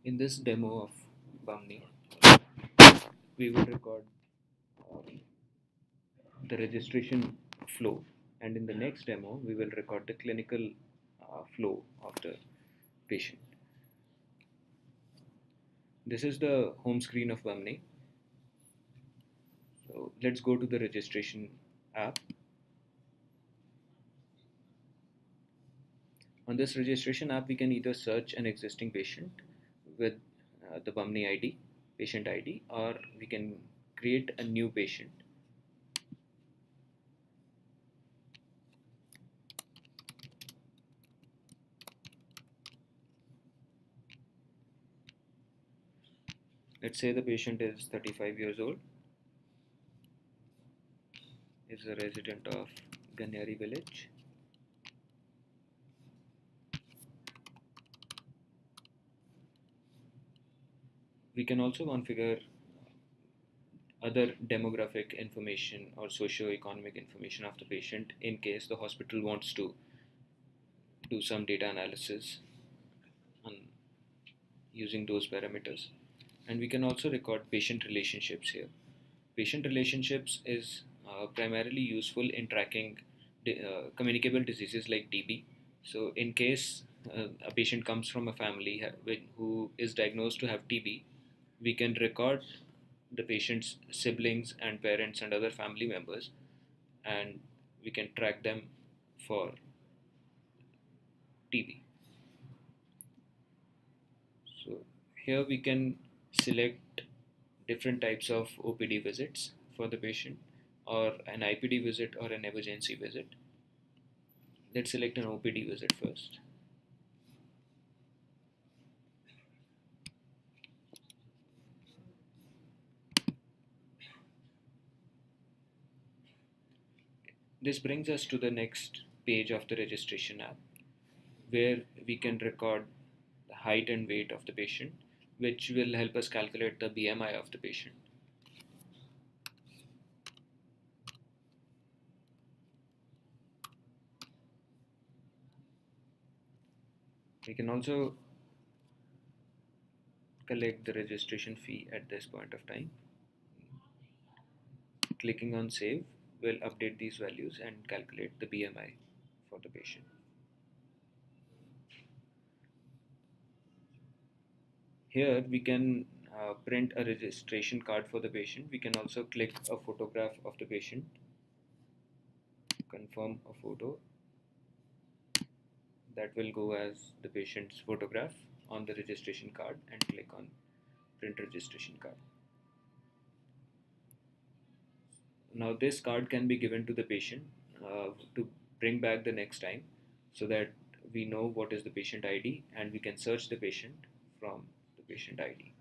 In this demo of Bumni, we will record the registration flow, and in the next demo, we will record the clinical flow of the patient. This is the home screen of Bumni. So let's go to the registration app. On this registration app, we can either search an existing patient with the Bumni ID, patient ID, or we can create a new patient. Let's say the patient is 35 years old, is a resident of Ganyari village. We can also configure other demographic information or socio-economic information of the patient in case the hospital wants to do some data analysis on using those parameters. And we can also record patient relationships here. Patient relationships is primarily useful in tracking communicable diseases like TB. So in case a patient comes from a family who is diagnosed to have TB, we can record the patient's siblings and parents and other family members, and we can track them for TB. So here we can select different types of OPD visits for the patient, or an IPD visit or an emergency visit. Let's select an OPD visit first. This brings us to the next page of the registration app, where we can record the height and weight of the patient, which will help us calculate the BMI of the patient. We can also collect the registration fee at this point of time. Clicking on save will update these values and calculate the BMI for the patient. Here we can print a registration card for the patient. We can also click a photograph of the patient, confirm a photo that will go as the patient's photograph on the registration card, and click on print registration card. Now this card can be given to the patient to bring back the next time, so that we know what is the patient ID and we can search the patient from the patient ID.